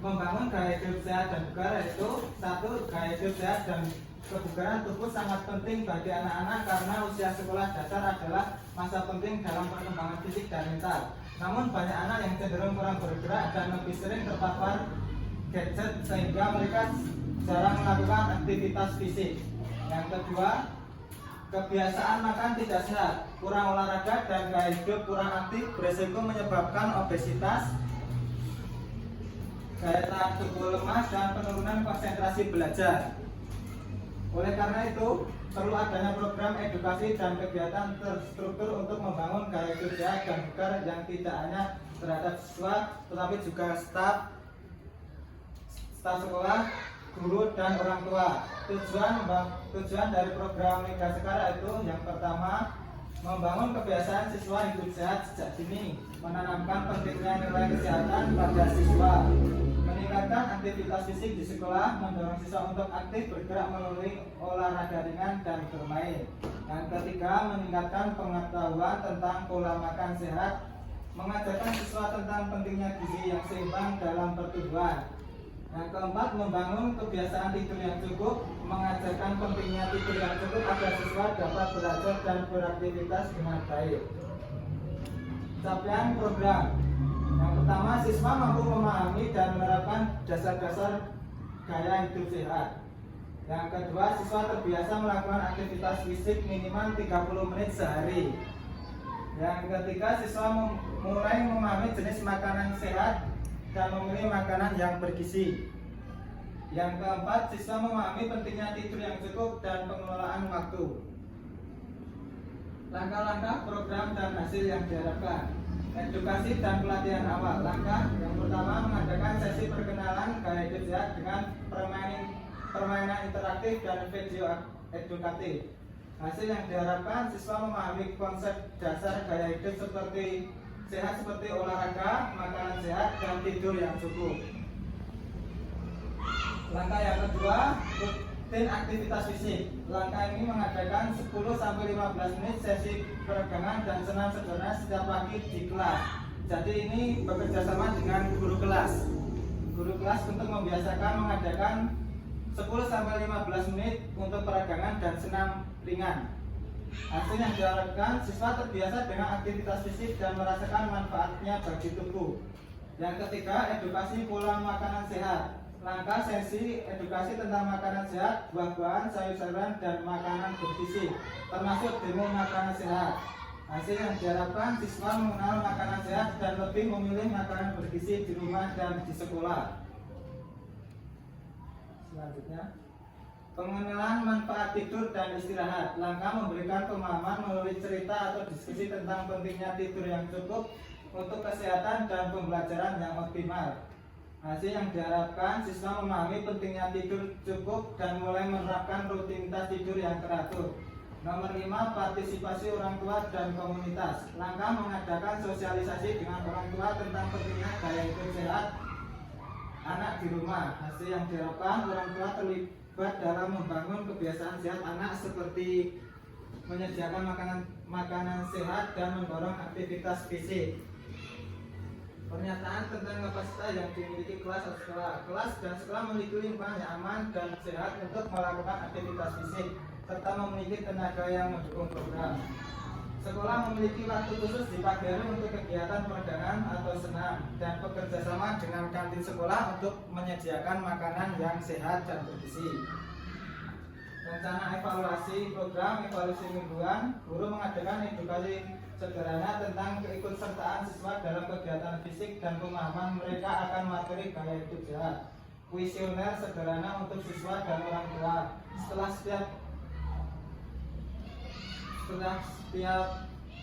Membangun gaya hidup sehat dan bugar, yaitu satu, gaya hidup sehat dan kebugaran tubuh sangat penting bagi anak-anak karena usia sekolah dasar adalah masa penting dalam perkembangan fisik dan mental. Namun banyak anak yang cenderung kurang bergerak dan lebih sering terpapar gadget sehingga mereka jarang melakukan aktivitas fisik. Yang kedua, kebiasaan makan tidak sehat, kurang olahraga dan gaya hidup kurang aktif beresiko menyebabkan obesitas, daya tahan tubuh lemah dan penurunan konsentrasi belajar. Oleh karena itu, perlu adanya program edukasi dan kegiatan terstruktur untuk membangun gaya hidup sehat dan bugar yang tidak hanya terhadap siswa, tetapi juga staf sekolah, guru dan orang tua. Tujuan dari program Mega Sekar itu yang pertama, membangun kebiasaan siswa hidup sehat sejak dini, menanamkan pentingnya nilai kesehatan pada siswa, meningkatkan aktivitas fisik di sekolah, mendorong siswa untuk aktif bergerak melalui olahraga ringan dan bermain. Yang ketiga, meningkatkan pengetahuan tentang pola makan sehat, mengajarkan siswa tentang pentingnya gizi yang seimbang dalam pertumbuhan. Yang keempat, membangun kebiasaan tidur yang cukup, mengajarkan pentingnya tidur yang cukup agar siswa dapat belajar dan beraktivitas dengan baik. Capaian program. Yang pertama, siswa mampu memahami dan menerapkan dasar-dasar gaya hidup sehat. Yang kedua, siswa terbiasa melakukan aktivitas fisik minimal 30 menit sehari. Yang ketiga, siswa mulai memahami jenis makanan sehat dan memilih makanan yang bergizi. Yang keempat, siswa memahami pentingnya tidur yang cukup dan pengelolaan waktu. Langkah-langkah program dan hasil yang diharapkan. Edukasi dan pelatihan awal. Langkah yang pertama, mengadakan sesi perkenalan gaya hidup sehat dengan permainan interaktif dan video edukatif. Hasil yang diharapkan, siswa memahami konsep dasar gaya hidup seperti sehat seperti olahraga, makanan sehat, dan tidur yang cukup. Langkah yang kedua, rutin aktivitas fisik. Langkah ini mengadakan 10-15 menit sesi peregangan dan senam sederhana setiap pagi di kelas. Jadi ini bekerja sama dengan guru kelas. Guru kelas untuk membiasakan mengadakan 10-15 menit untuk peregangan dan senam ringan. Hasil yang diharapkan, siswa terbiasa dengan aktivitas fisik dan merasakan manfaatnya bagi tubuh. Yang ketiga, edukasi pola makanan sehat. Langkah sesi edukasi tentang makanan sehat, buah-buahan, sayur-sayuran, dan makanan bergizi, termasuk demo makanan sehat. Hasil yang diharapkan, siswa mengenal makanan sehat dan lebih memilih makanan bergizi di rumah dan di sekolah. Selanjutnya, pengenalan manfaat tidur dan istirahat. Langkah memberikan pemahaman melalui cerita atau diskusi tentang pentingnya tidur yang cukup untuk kesehatan dan pembelajaran yang optimal. Hasil yang diharapkan, siswa memahami pentingnya tidur cukup dan mulai menerapkan rutinitas tidur yang teratur. Nomor 5, partisipasi orang tua dan komunitas. Langkah mengadakan sosialisasi dengan orang tua tentang pentingnya gaya hidup sehat anak di rumah. Hasil yang diharapkan, orang tua terlibat dalam membangun kebiasaan sehat anak seperti menyediakan makanan sehat dan mendorong aktivitas fisik. Pernyataan tentang kapasitas yang dimiliki kelas atau sekolah. Kelas dan sekolah memiliki lingkungan yang aman dan sehat untuk melakukan aktivitas fisik serta memiliki tenaga yang mendukung program. Sekolah memiliki waktu khusus di pagi hari untuk kegiatan peregangan atau senam dan bekerja sama dengan kantin sekolah untuk menyediakan makanan yang sehat dan bergizi. Rencana evaluasi program, evaluasi mingguan, guru mengadakan edukasi sederhana tentang keikutsertaan siswa dalam kegiatan fisik dan pemahaman mereka akan materi gaya hidup sehat. Kuesioner sederhana untuk siswa dan orang tua. Setelah setiap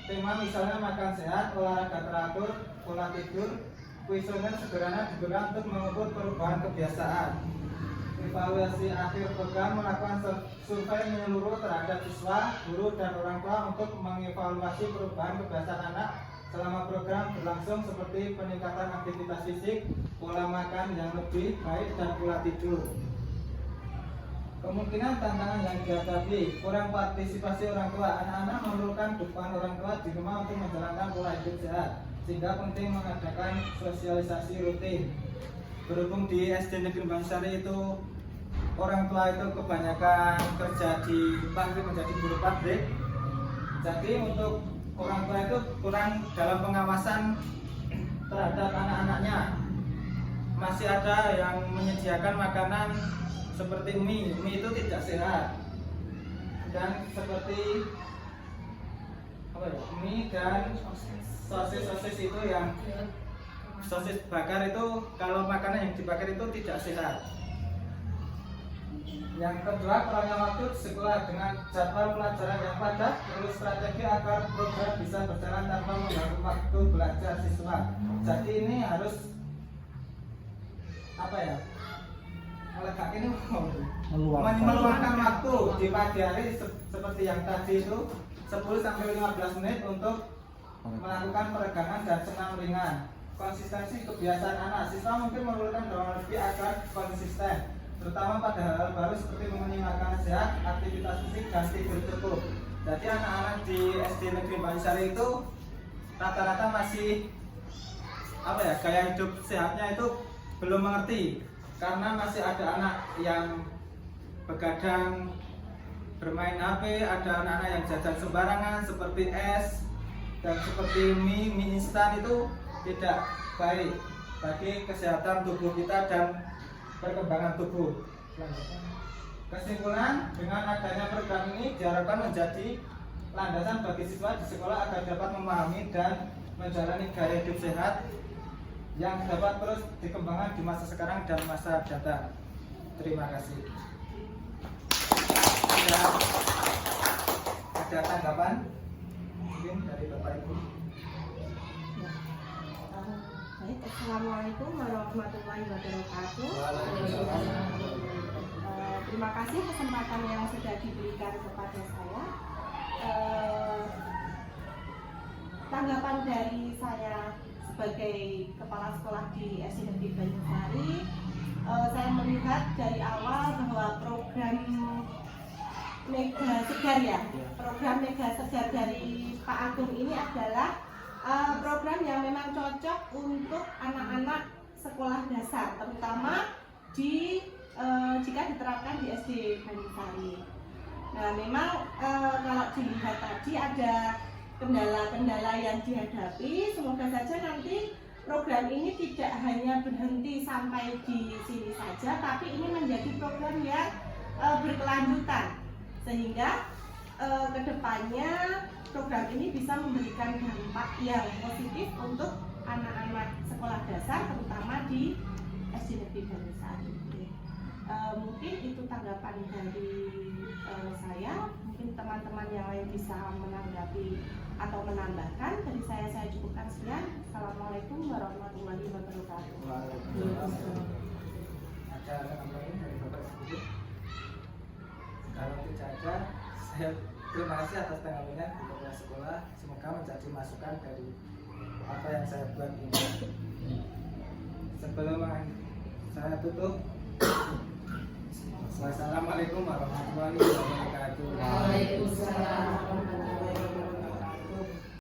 tema, misalnya makan sehat, olahraga teratur, pola tidur, kuesioner sederhana digunakan untuk mengukur perubahan kebiasaan. Evaluasi akhir program melakukan survei menyeluruh terhadap siswa, guru, dan orang tua untuk mengevaluasi perubahan kebiasaan anak selama program berlangsung seperti peningkatan aktivitas fisik, pola makan yang lebih baik, dan pola tidur. Kemungkinan tantangan yang dihadapi, kurang partisipasi orang tua. Anak-anak memerlukan dukungan orang tua di rumah untuk menjalankan pola hidup sehat, sehingga penting mengadakan sosialisasi rutin. berhubung di SD Negeri Bangsari itu orang tua itu kebanyakan kerja di pabrik, menjadi buruh pabrik. Jadi untuk orang tua itu kurang dalam pengawasan terhadap anak-anaknya. Masih ada yang menyediakan makanan seperti mie itu tidak sehat, dan seperti mie dan sosis itu yang sosis bakar itu, kalau makanan yang dibakar itu tidak sehat. Yang kedua, kurangnya waktu di sekolah dengan jadwal pelajaran yang padat, perlu strategi agar program bisa berjalan tanpa mengganggu waktu belajar siswa. Jadi ini harus meluangkan waktu di pagi hari seperti yang tadi itu 10-15 menit untuk melakukan peregangan dan senam ringan. Konsistensi kebiasaan anak, siswa mungkin memerlukan dorongan lebih agar konsisten, terutama pada hal-hal baru seperti memenuhi makanan sehat, aktivitas fisik, dan tidur cukup. Jadi anak-anak di SD Negeri Bangsari itu rata-rata masih gaya hidup sehatnya itu belum mengerti, karena masih ada anak yang begadang bermain HP, ada anak-anak yang jajan sembarangan seperti es dan seperti mie instan. Itu tidak baik bagi kesehatan tubuh kita dan perkembangan tubuh. Kesimpulan, dengan adanya program ini diharapkan menjadi landasan bagi siswa di sekolah agar dapat memahami dan menjalani gaya hidup sehat yang dapat terus dikembangkan di masa sekarang dan masa datang. Terima kasih. Ada tanggapan mungkin dari Bapak Ibu? Baik, Assalamualaikum warahmatullahi wabarakatuh. Terima kasih kesempatan yang sudah diberikan kepada saya. Tanggapan dari saya sebagai kepala sekolah di SD Negeri Banyusari, saya melihat dari awal bahwa program Mega Segar program Mega Segar dari Pak Agung ini adalah program yang memang cocok untuk anak-anak sekolah dasar, terutama jika diterapkan di SD Banyusari. Nah, memang kalau dilihat tadi ada kendala-kendala yang dihadapi. Semoga saja nanti program ini tidak hanya berhenti sampai di sini saja, tapi ini menjadi program yang berkelanjutan, sehingga kedepannya program ini bisa memberikan dampak yang positif untuk anak-anak sekolah dasar, terutama di SD Negeri Banyusari. Mungkin itu tanggapan dari saya. Mungkin teman-teman yang lain bisa menanggapi atau menambahkan. Dari saya cukupkan sekian. Assalamualaikum warahmatullahi wabarakatuh. Waalaikumsalam. Ada tambahan dari Bapak Ibu? Kalau tidak ada, saya terima kasih atas tanggapannya di kepala sekolah. Semoga menjadi masukan dari apa yang saya buat ini. Sebelum saya tutup, Wassalamualaikum warahmatullahi wabarakatuh. Waalaikumsalam warahmatullahi wabarakatuh.